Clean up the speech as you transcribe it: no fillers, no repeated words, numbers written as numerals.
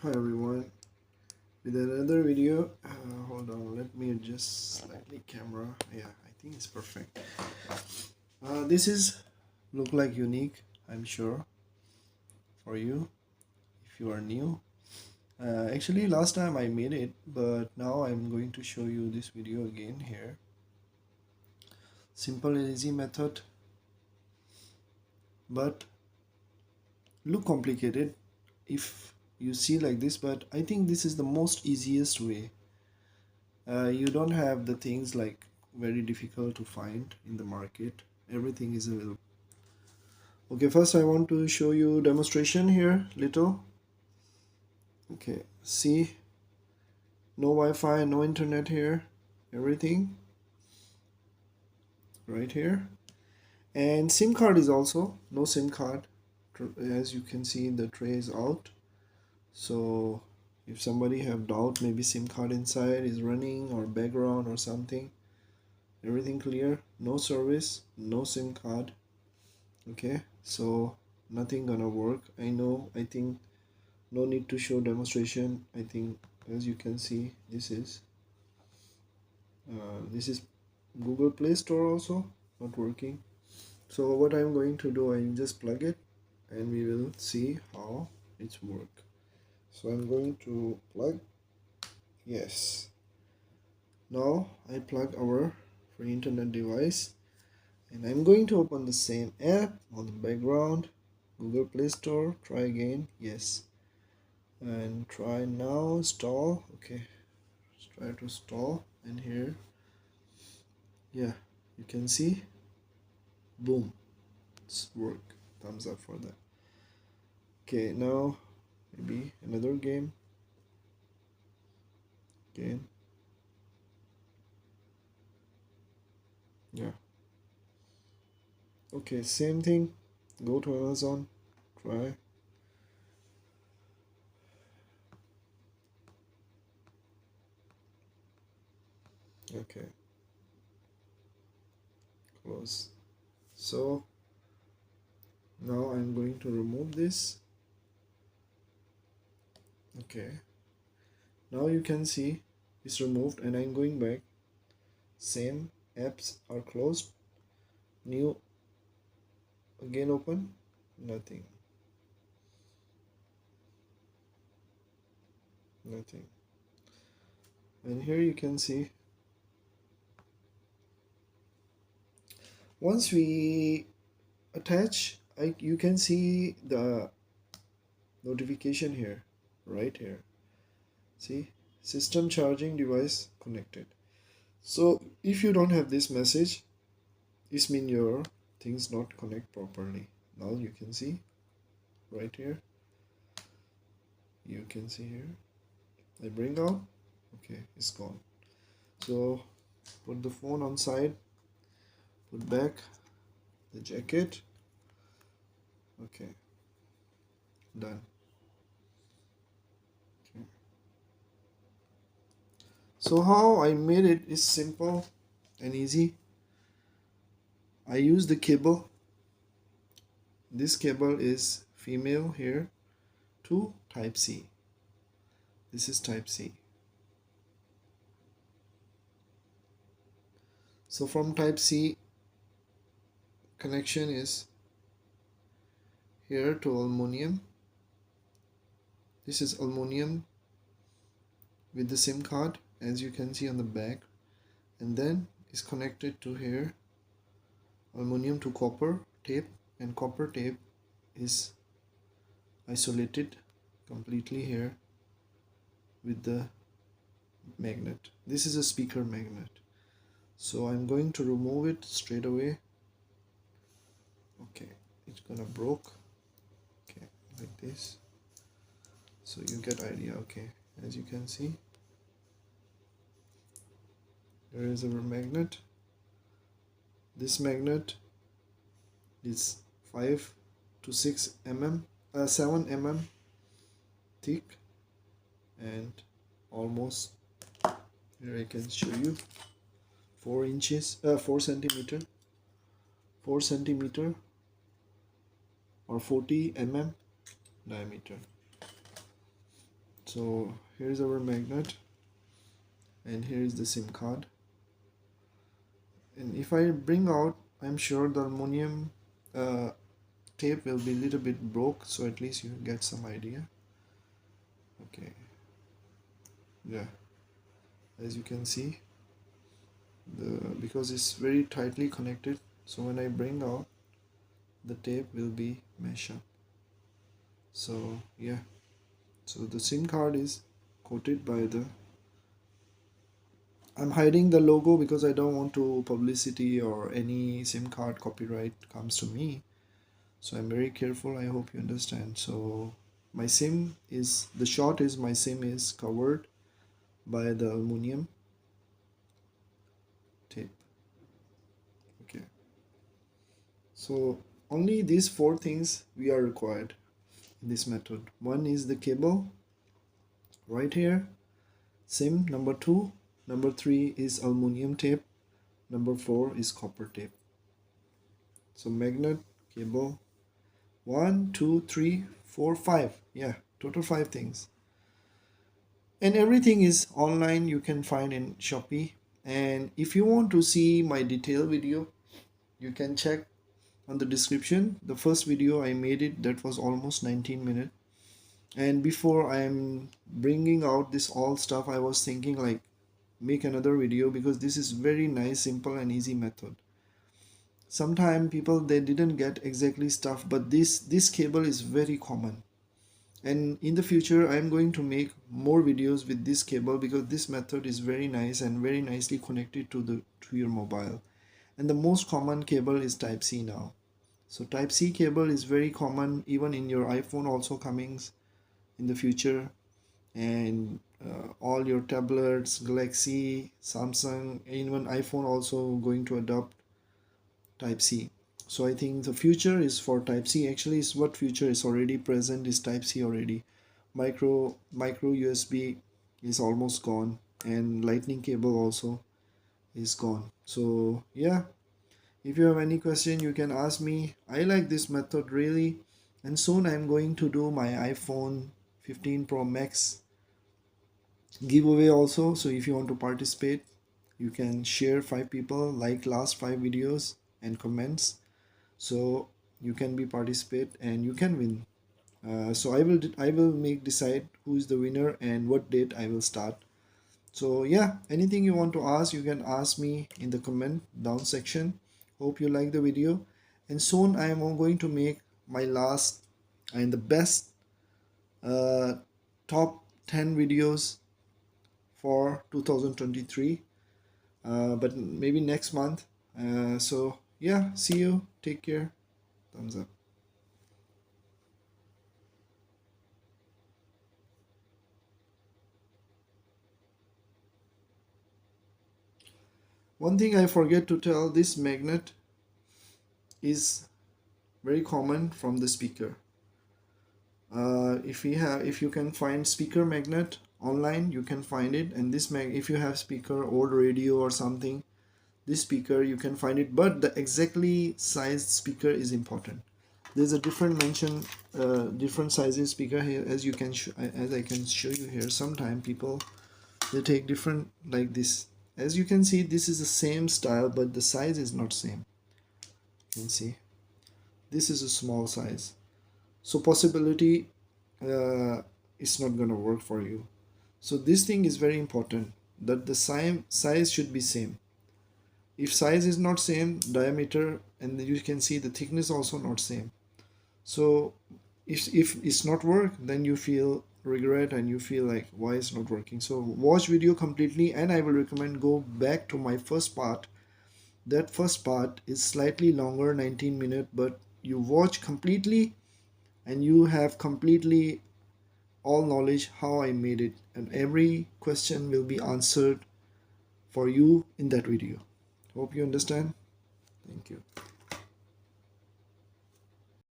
Hi everyone, with another video. Hold on, let me adjust slightly camera. Yeah, I think it's perfect. This is look like unique, I'm sure, for you if you are new. Actually, last time I made it, but now I'm going to show you this video again here. Simple and easy method, but look complicated if you see like this. But I think this is the most easiest way. You don't have the things like very difficult to find in the market. Everything is available. Okay, first I want to show you demonstration here little. Okay, see, no Wi-Fi, no internet here, everything right here. And SIM card is also no SIM card. As you can see, the tray is out. So if somebody have doubt, maybe SIM card inside is running or background or something, everything clear. No service, no SIM card. Okay, so nothing gonna work. I think no need to show demonstration. I think as you can see, this is Google Play Store also not working. So what I'm going to do, I just plug it and we will see how it's work. So I'm going to plug. Yes, now I plug our free internet device and I'm going to open the same app on the background, Google Play Store. Try again. Yes, and try now install. Okay, let's try to install. And here, yeah, you can see, boom, it's work. Thumbs up for that. Okay, now maybe another game again. Yeah, okay, same thing. Go to Amazon, try. Okay, close. So now I'm going to remove this. Okay, now you can see it's removed and I'm going back. Same apps are closed. New again open. Nothing. Nothing. And here you can see, once we attach, you can see the notification here, right here. See, system charging device connected. So if you don't have this message, this means your things not connect properly. Now you can see right here. You can see here. I bring out. Okay, it's gone. So put the phone on side. Put back the jacket. Okay, done. Okay. So how I made it is simple and easy. I use the cable. This cable is female here to type C. This is type C. So from type C, connection is here to aluminum. This is aluminum with the SIM card, as you can see on the back, and then is connected to here, aluminum to copper tape, and copper tape is isolated completely here with the magnet. This is a speaker magnet. So I'm going to remove it straight away. Okay, it's gonna broke. Okay, like this. So you get idea. Okay, as you can see, there is a magnet. This magnet is 5 to 6 mm, 7 mm thick, and almost, here I can show you, 4 inches, 4 centimeter, 4 centimeter or 40 mm diameter. So here's our magnet, and here is the SIM card. And if I bring out, I'm sure the aluminum tape will be a little bit broke, so at least you get some idea. Okay, yeah, as you can see, because it's very tightly connected, so when I bring out, the tape will be mesh up. So yeah, so the SIM card is coated by the, I'm hiding the logo because I don't want to publicity or any SIM card copyright comes to me. So I'm very careful. I hope you understand. So my SIM is, the short is, my SIM is covered by the aluminum tape. Okay. So only these four things we are required in this method. One is the cable right here, SIM number 2, number 3 is aluminum tape, number 4 is copper tape. So magnet, cable, 1 2 3 4 5, yeah, total 5 things. And everything is online, you can find in Shopee. And if you want to see my detailed video, you can check on the description. The first video I made it, that was almost 19 minutes. And before I'm bringing out this all stuff, I was thinking like make another video, because this is very nice, simple and easy method. Sometimes people, they didn't get exactly stuff, but this cable is very common. And in the future I'm going to make more videos with this cable, because this method is very nice and very nicely connected to your mobile. And the most common cable is type C now. So type C cable is very common, even in your iPhone also coming in the future. And all your tablets, Galaxy, Samsung, even iPhone also going to adopt type C. So I think the future is for type C. Actually is what future is already present is type C already. Micro USB is almost gone, and lightning cable also is gone. So yeah, if you have any question you can ask me. I like this method really. And soon I'm going to do my iPhone 15 Pro Max giveaway also. So if you want to participate, you can share 5 people, like last 5 videos and comments, so you can be participate and you can win. So I will make decide who is the winner and what date I will start. So yeah, anything you want to ask, you can ask me in the comment down section. Hope you like the video. And soon I am going to make my last and the best uh, top 10 videos for 2023, but maybe next month. So yeah, see you, take care, thumbs up. One thing I forget to tell, this magnet is very common from the speaker. If you can find speaker magnet online, you can find it. And this if you have speaker, old radio or something, this speaker you can find it, but the exactly sized speaker is important. There's a different mention, different sizes speaker here, as you can as I can show you here. Sometimes people, they take different like this. As you can see, this is the same style, but the size is not same. You can see this is a small size, so possibility it's not gonna work for you. So this thing is very important, that the size should be same. If size is not same, diameter, and you can see the thickness also not same. So if it's not work, then you feel regret and you feel like why it's not working. So watch video completely, and I will recommend go back to my first part. That first part is slightly longer, 19 minutes, but you watch completely and you have completely all knowledge how I made it, and every question will be answered for you in that video. Hope you understand. Thank you.